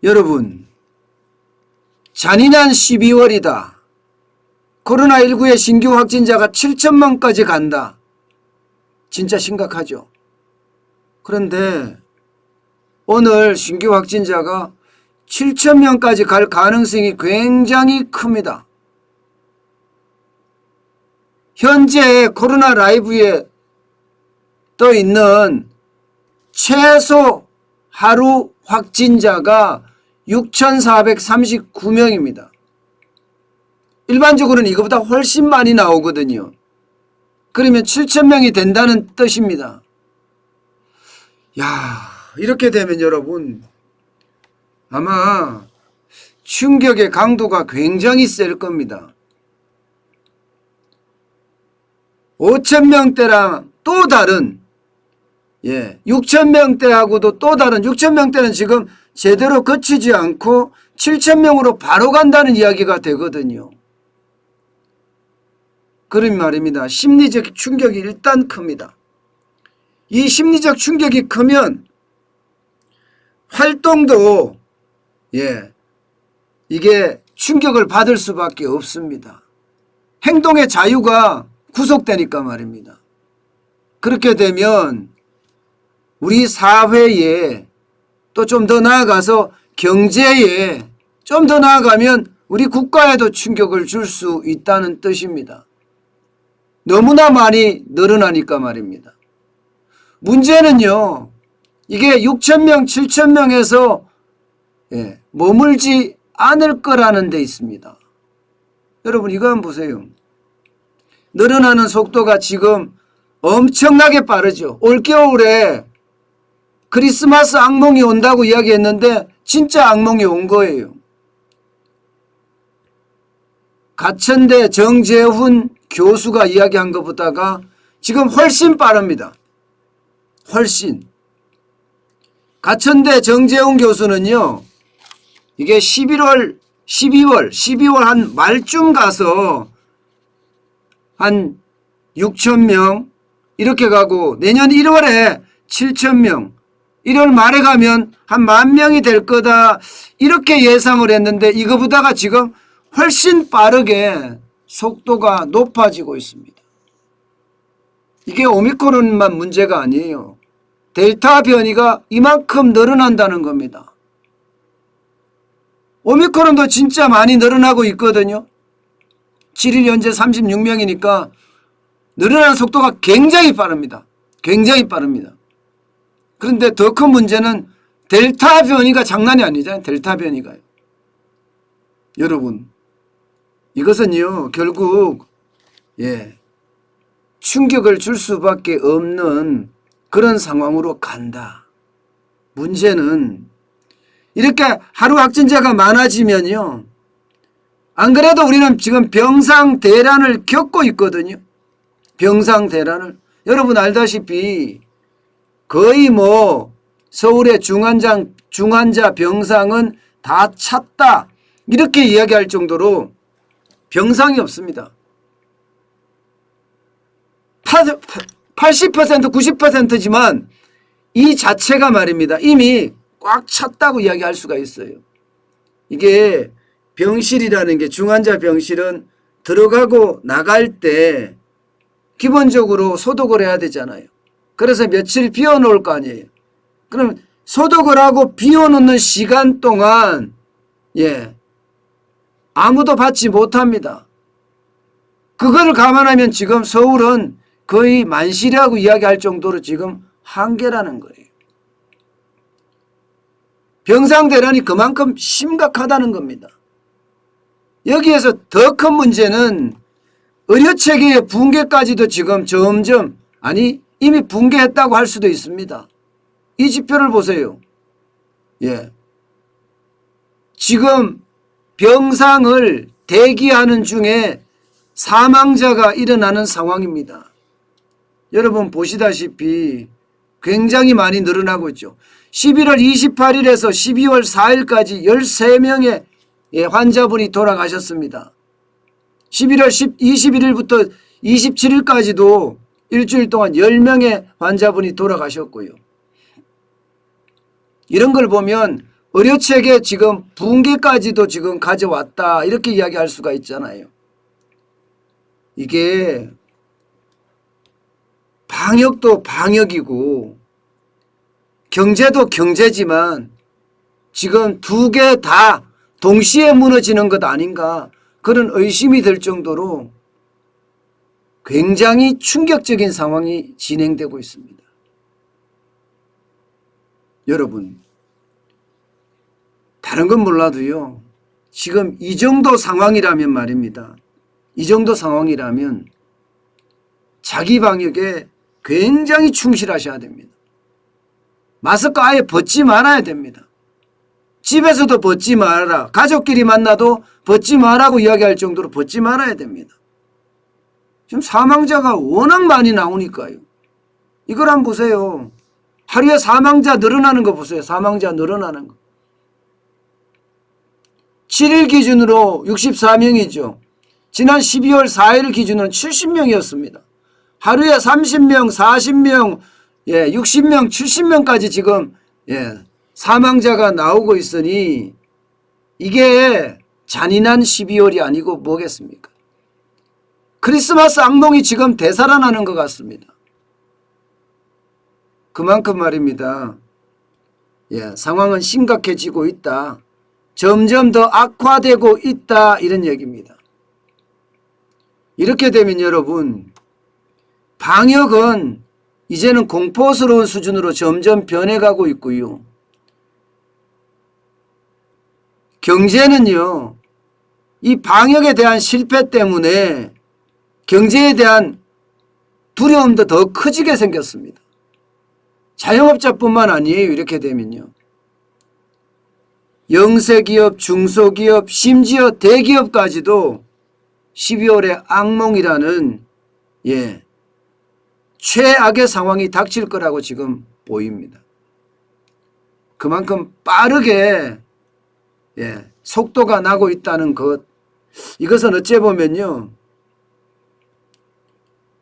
여러분, 잔인한 12월이다. 코로나19의 신규 확진자가 7천만까지 간다. 진짜 심각하죠. 그런데 오늘 신규 확진자가 7천명까지 갈 가능성이 굉장히 큽니다. 현재 코로나 라이브에 떠 있는 최소 하루 확진자가 6,439명입니다. 일반적으로는 이거보다 훨씬 많이 나오거든요. 그러면 7,000명이 된다는 뜻입니다. 이렇게 되면 여러분 아마 충격의 강도가 굉장히 셀 겁니다. 5,000명대랑 또 다른 6,000명대하고도 또 다른 6,000명대는 지금 제대로 거치지 않고 7,000명으로 바로 간다는 이야기가 되거든요. 그런 말입니다. 심리적 충격이 일단 큽니다. 이 심리적 충격이 크면 활동도 이게 충격을 받을 수밖에 없습니다. 행동의 자유가 구속되니까 말입니다. 그렇게 되면 우리 사회에 또 좀 더 나아가서 경제에 좀 더 나아가면 우리 국가에도 충격을 줄 수 있다는 뜻입니다. 너무나 많이 늘어나니까 말입니다. 문제는요, 이게 6,000명, 7,000명에서 머물지 않을 거라는 데 있습니다. 여러분 이거 한번 보세요. 늘어나는 속도가 지금 엄청나게 빠르죠. 올겨울에 크리스마스 악몽이 온다고 이야기했는데 진짜 악몽이 온 거예요. 가천대 정재훈 교수가 이야기한 것보다가 지금 훨씬 빠릅니다. 훨씬. 가천대 정재훈 교수는요, 이게 12월 한 말쯤 가서 한 6,000명 이렇게 가고 내년 1월에 7,000명, 1월 말에 가면 한 10,000명이 될 거다 이렇게 예상을 했는데 이거보다가 지금 훨씬 빠르게 속도가 높아지고 있습니다. 이게 오미크론만 문제가 아니에요. 델타 변이가 이만큼 늘어난다는 겁니다. 오미크론도 진짜 많이 늘어나고 있거든요. 7일 현재 36명이니까 늘어나는 속도가 굉장히 빠릅니다. 굉장히 빠릅니다. 그런데 더 큰 문제는 델타 변이가 장난이 아니잖아요. 델타 변이가요. 여러분 이것은요 결국 충격을 줄 수밖에 없는 그런 상황으로 간다. 문제는 이렇게 하루 확진자가 많아지면요, 안 그래도 우리는 지금 병상대란을 겪고 있거든요. 병상대란을. 여러분 알다시피 거의 서울의 중환자 병상은 다 찼다 이렇게 이야기할 정도로 병상이 없습니다. 80% 90%지만 이 자체가 말입니다. 이미 꽉 찼다고 이야기할 수가 있어요. 이게 병실이라는 게 중환자 병실은 들어가고 나갈 때 기본적으로 소독을 해야 되잖아요. 그래서 며칠 비워놓을 거 아니에요. 그럼 소독을 하고 비워놓는 시간 동안 아무도 받지 못합니다. 그거를 감안하면 지금 서울은 거의 만실이라고 이야기할 정도로 지금 한계라는 거예요. 병상대란이 그만큼 심각하다는 겁니다. 여기에서 더 큰 문제는 의료체계의 붕괴까지도 지금 점점 이미 붕괴했다고 할 수도 있습니다. 이 지표를 보세요. 지금 병상을 대기하는 중에 사망자가 일어나는 상황입니다. 여러분 보시다시피 굉장히 많이 늘어나고 있죠. 11월 28일에서 12월 4일까지 13명의 환자분이 돌아가셨습니다. 11월 21일부터 27일까지도 일주일 동안 10명의 환자분이 돌아가셨고요. 이런 걸 보면 의료체계 지금 붕괴까지도 지금 가져왔다 이렇게 이야기할 수가 있잖아요. 이게 방역도 방역이고 경제도 경제지만 지금 두 개 다 동시에 무너지는 것 아닌가 그런 의심이 들 정도로 굉장히 충격적인 상황이 진행되고 있습니다. 여러분, 다른 건 몰라도요. 지금 이 정도 상황이라면 말입니다. 이 정도 상황이라면 자기 방역에 굉장히 충실하셔야 됩니다. 마스크 아예 벗지 말아야 됩니다. 집에서도 벗지 말아라. 가족끼리 만나도 벗지 말라고 이야기할 정도로 벗지 말아야 됩니다. 지금 사망자가 워낙 많이 나오니까요. 이걸 한번 보세요. 하루에 사망자 늘어나는 거 보세요. 사망자 늘어나는 거. 7일 기준으로 64명이죠. 지난 12월 4일 기준으로는 70명이었습니다. 하루에 30명, 40명, 60명, 70명까지 지금 사망자가 나오고 있으니 이게 잔인한 12월이 아니고 뭐겠습니까? 크리스마스 악몽이 지금 되살아나는 것 같습니다. 그만큼 말입니다. 상황은 심각해지고 있다. 점점 더 악화되고 있다. 이런 얘기입니다. 이렇게 되면 여러분, 방역은 이제는 공포스러운 수준으로 점점 변해가고 있고요. 경제는요, 이 방역에 대한 실패 때문에 경제에 대한 두려움도 더 커지게 생겼습니다. 자영업자뿐만 아니에요. 이렇게 되면요. 영세기업, 중소기업, 심지어 대기업까지도 12월에 악몽이라는 최악의 상황이 닥칠 거라고 지금 보입니다. 그만큼 빠르게 속도가 나고 있다는 것, 이것은 어째 보면요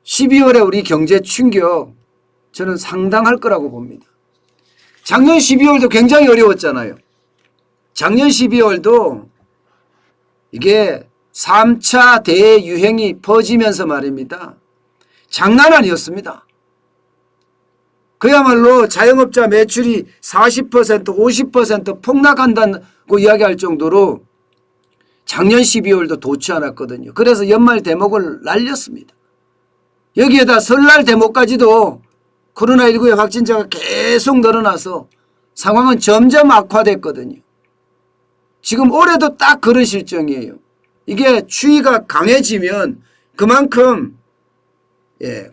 12월에 우리 경제 충격 저는 상당할 거라고 봅니다. 작년 12월도 굉장히 어려웠잖아요. 작년 12월도 이게 3차 대유행이 퍼지면서 말입니다. 장난 아니었습니다. 그야말로 자영업자 매출이 40%, 50% 폭락한다고 이야기할 정도로 작년 12월도 좋지 않았거든요. 그래서 연말 대목을 날렸습니다. 여기에다 설날 대목까지도 코로나19의 확진자가 계속 늘어나서 상황은 점점 악화됐거든요. 지금 올해도 딱 그런 실정이에요. 이게 추위가 강해지면 그만큼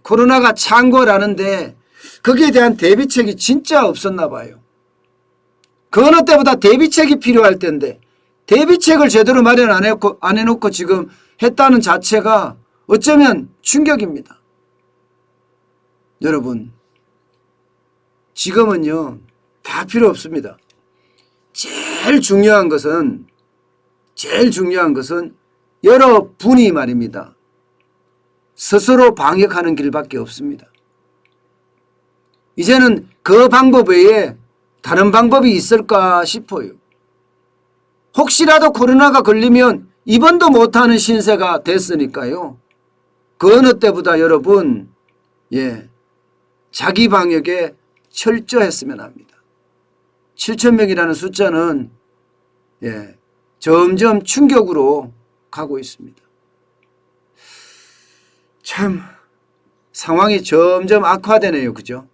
코로나가 창궐하는데 거기에 대한 대비책이 진짜 없었나 봐요. 그 어느 때보다 대비책이 필요할 텐데 대비책을 제대로 마련 안 해놓고 지금 했다는 자체가 어쩌면 충격입니다. 여러분, 지금은요 다 필요 없습니다. 제일 중요한 것은 여러분이 말입니다. 스스로 방역하는 길밖에 없습니다. 이제는 그 방법 외에 다른 방법이 있을까 싶어요. 혹시라도 코로나가 걸리면 입원도 못하는 신세가 됐으니까요. 그 어느 때보다 여러분 자기 방역에 철저했으면 합니다. 7,000명이라는 숫자는 점점 충격으로 가고 있습니다. 참 상황이 점점 악화되네요. 그죠?